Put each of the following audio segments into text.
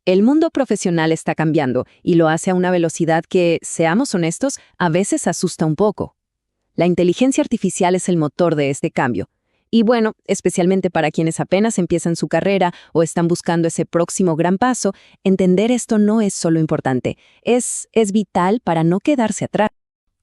El mundo profesional está cambiando y lo hace a una velocidad que, seamos honestos, a veces asusta un poco. La inteligencia artificial es el motor de este cambio. Y bueno, especialmente para quienes apenas empiezan su carrera o están buscando ese próximo gran paso, entender esto no es solo importante, es vital para no quedarse atrás.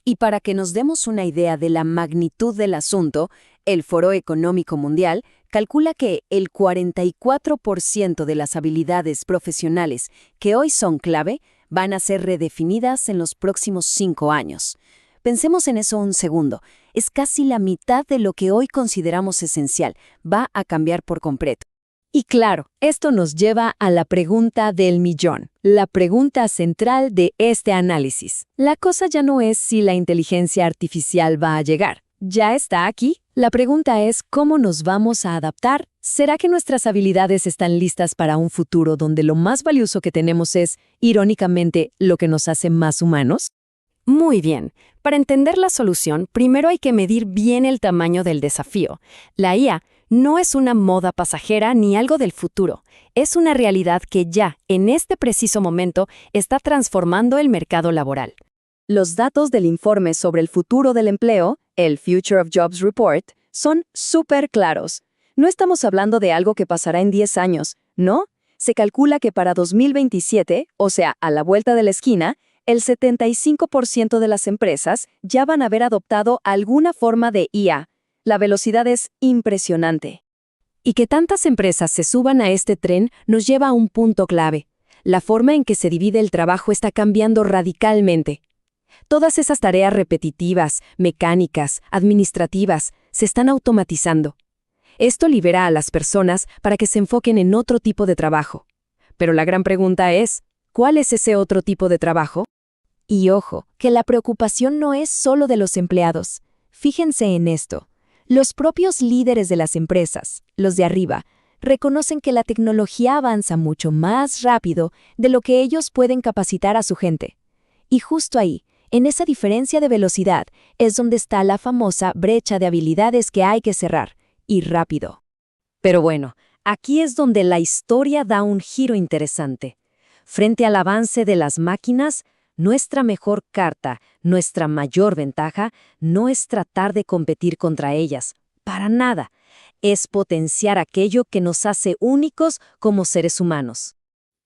Y para que nos demos una idea de la magnitud del asunto, el Foro Económico Mundial calcula que el 44% de las habilidades profesionales que hoy son clave van a ser redefinidas en los próximos 5 años. Pensemos en eso un segundo. Es casi la mitad de lo que hoy consideramos esencial. Va a cambiar por completo. Y claro, esto nos lleva a la pregunta del millón, la pregunta central de este análisis. La cosa ya no es si la inteligencia artificial va a llegar. Ya está aquí. La pregunta es ¿cómo nos vamos a adaptar? ¿Será que nuestras habilidades están listas para un futuro donde lo más valioso que tenemos es, irónicamente, lo que nos hace más humanos? Muy bien. Para entender la solución, primero hay que medir bien el tamaño del desafío. La IA no es una moda pasajera ni algo del futuro. Es una realidad que ya, en este preciso momento, está transformando el mercado laboral. Los datos del informe sobre el futuro del empleo, el Future of Jobs Report, son súper claros. No estamos hablando de algo que pasará en 10 años, ¿no? Se calcula que para 2027, o sea, a la vuelta de la esquina, el 75% de las empresas ya van a haber adoptado alguna forma de IA. La velocidad es impresionante. Y que tantas empresas se suban a este tren nos lleva a un punto clave. La forma en que se divide el trabajo está cambiando radicalmente. Todas esas tareas repetitivas, mecánicas, administrativas, se están automatizando. Esto libera a las personas para que se enfoquen en otro tipo de trabajo. Pero la gran pregunta es, ¿cuál es ese otro tipo de trabajo? Y ojo, que la preocupación no es solo de los empleados. Fíjense en esto. Los propios líderes de las empresas, los de arriba, reconocen que la tecnología avanza mucho más rápido de lo que ellos pueden capacitar a su gente. Y justo ahí, en esa diferencia de velocidad, es donde está la famosa brecha de habilidades que hay que cerrar, y rápido. Pero bueno, aquí es donde la historia da un giro interesante. Frente al avance de las máquinas, nuestra mejor carta, nuestra mayor ventaja, no es tratar de competir contra ellas, para nada. Es potenciar aquello que nos hace únicos como seres humanos.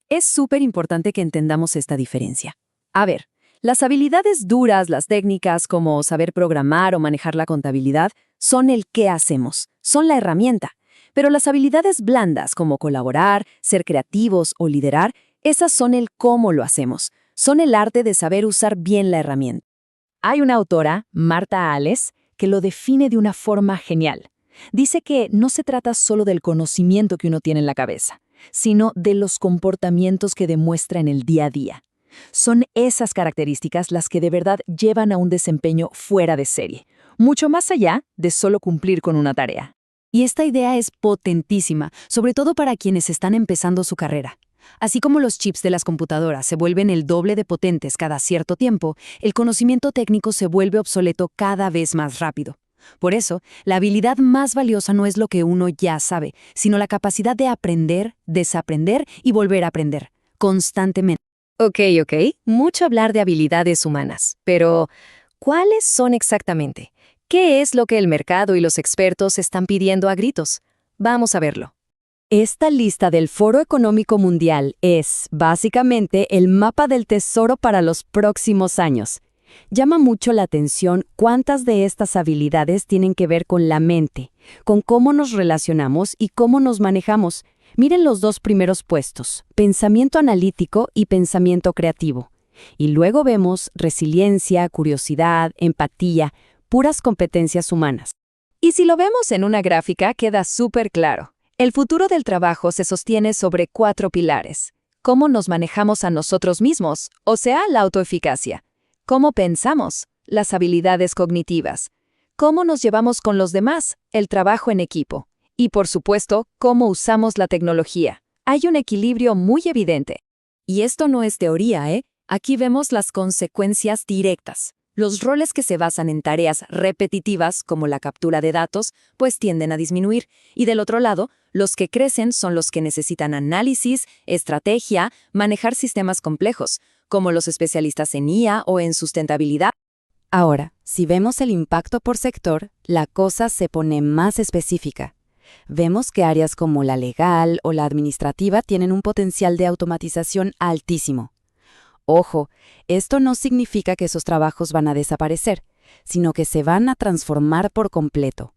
Es súper importante que entendamos esta diferencia. A ver, las habilidades duras, las técnicas como saber programar o manejar la contabilidad, son el qué hacemos, son la herramienta. Pero las habilidades blandas como colaborar, ser creativos o liderar, esas son el cómo lo hacemos. Son el arte de saber usar bien la herramienta. Hay una autora, Marta Ales, que lo define de una forma genial. Dice que no se trata solo del conocimiento que uno tiene en la cabeza, sino de los comportamientos que demuestra en el día a día. Son esas características las que de verdad llevan a un desempeño fuera de serie, mucho más allá de solo cumplir con una tarea. Y esta idea es potentísima, sobre todo para quienes están empezando su carrera. Así como los chips de las computadoras se vuelven el doble de potentes cada cierto tiempo, el conocimiento técnico se vuelve obsoleto cada vez más rápido. Por eso, la habilidad más valiosa no es lo que uno ya sabe, sino la capacidad de aprender, desaprender y volver a aprender, constantemente. Ok, mucho hablar de habilidades humanas, pero ¿cuáles son exactamente? ¿Qué es lo que el mercado y los expertos están pidiendo a gritos? Vamos a verlo. Esta lista del Foro Económico Mundial es, básicamente, el mapa del tesoro para los próximos años. Llama mucho la atención cuántas de estas habilidades tienen que ver con la mente, con cómo nos relacionamos y cómo nos manejamos. Miren los dos primeros puestos, pensamiento analítico y pensamiento creativo. Y luego vemos resiliencia, curiosidad, empatía, puras competencias humanas. Y si lo vemos en una gráfica, queda súper claro. El futuro del trabajo se sostiene sobre 4 pilares. Cómo nos manejamos a nosotros mismos, o sea, la autoeficacia. Cómo pensamos, las habilidades cognitivas. Cómo nos llevamos con los demás, el trabajo en equipo. Y, por supuesto, cómo usamos la tecnología. Hay un equilibrio muy evidente. Y esto no es teoría, ¿eh? Aquí vemos las consecuencias directas. Los roles que se basan en tareas repetitivas, como la captura de datos, pues tienden a disminuir. Y del otro lado, los que crecen son los que necesitan análisis, estrategia, manejar sistemas complejos, como los especialistas en IA o en sustentabilidad. Ahora, si vemos el impacto por sector, la cosa se pone más específica. Vemos que áreas como la legal o la administrativa tienen un potencial de automatización altísimo. Ojo, esto no significa que esos trabajos van a desaparecer, sino que se van a transformar por completo.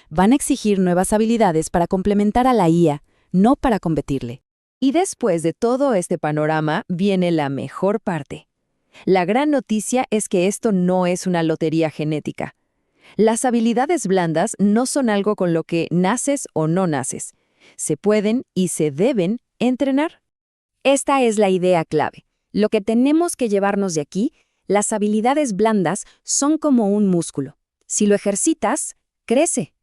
Van a exigir nuevas habilidades para complementar a la IA, no para competirle. Y después de todo este panorama viene la mejor parte. La gran noticia es que esto no es una lotería genética. Las habilidades blandas no son algo con lo que naces o no naces. Se pueden y se deben entrenar. Esta es la idea clave. Lo que tenemos que llevarnos de aquí, las habilidades blandas son como un músculo. Si lo ejercitas, crece.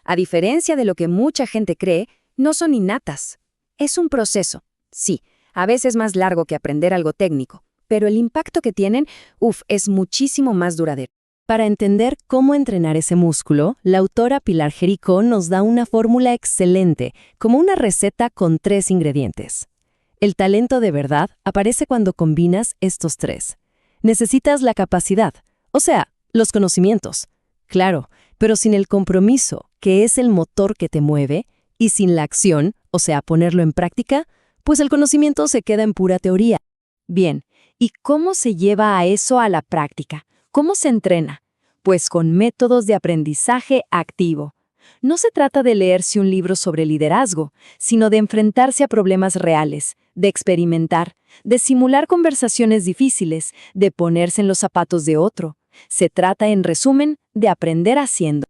A diferencia de lo que mucha gente cree, no son innatas. Es un proceso. Sí, a veces más largo que aprender algo técnico, pero el impacto que tienen, es muchísimo más duradero. Para entender cómo entrenar ese músculo, la autora Pilar Jericó nos da una fórmula excelente, como una receta con 3 ingredientes. El talento de verdad aparece cuando combinas estos 3. Necesitas la capacidad, o sea, los conocimientos. Claro, pero sin el compromiso, que es el motor que te mueve, y sin la acción, o sea, ponerlo en práctica, pues el conocimiento se queda en pura teoría. Bien, ¿y cómo se lleva a eso a la práctica? ¿Cómo se entrena? Pues con métodos de aprendizaje activo. No se trata de leerse un libro sobre liderazgo, sino de enfrentarse a problemas reales, de experimentar, de simular conversaciones difíciles, de ponerse en los zapatos de otro. Se trata, en resumen, de aprender haciendo.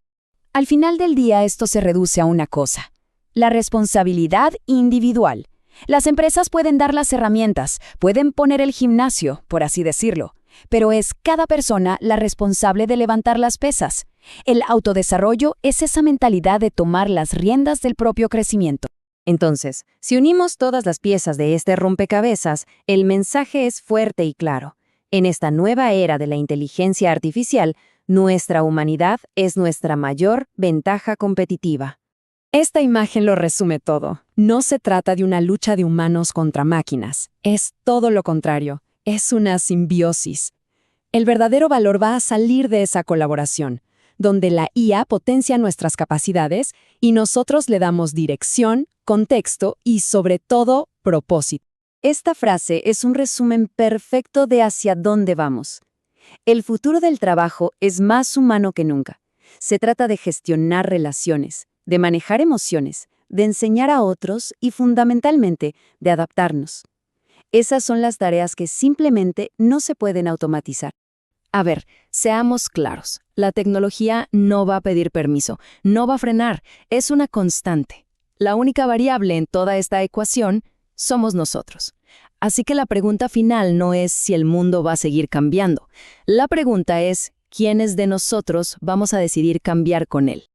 Al final del día esto se reduce a una cosa: la responsabilidad individual. Las empresas pueden dar las herramientas, pueden poner el gimnasio, por así decirlo, pero es cada persona la responsable de levantar las pesas. El autodesarrollo es esa mentalidad de tomar las riendas del propio crecimiento. Entonces, si unimos todas las piezas de este rompecabezas, el mensaje es fuerte y claro. En esta nueva era de la inteligencia artificial, nuestra humanidad es nuestra mayor ventaja competitiva. Esta imagen lo resume todo. No se trata de una lucha de humanos contra máquinas. Es todo lo contrario. Es una simbiosis. El verdadero valor va a salir de esa colaboración, donde la IA potencia nuestras capacidades y nosotros le damos dirección, contexto y, sobre todo, propósito. Esta frase es un resumen perfecto de hacia dónde vamos. El futuro del trabajo es más humano que nunca. Se trata de gestionar relaciones, de manejar emociones, de enseñar a otros y, fundamentalmente, de adaptarnos. Esas son las tareas que simplemente no se pueden automatizar. A ver, seamos claros. La tecnología no va a pedir permiso, no va a frenar, es una constante. La única variable en toda esta ecuación somos nosotros. Así que la pregunta final no es si el mundo va a seguir cambiando. La pregunta es, ¿quiénes de nosotros vamos a decidir cambiar con él?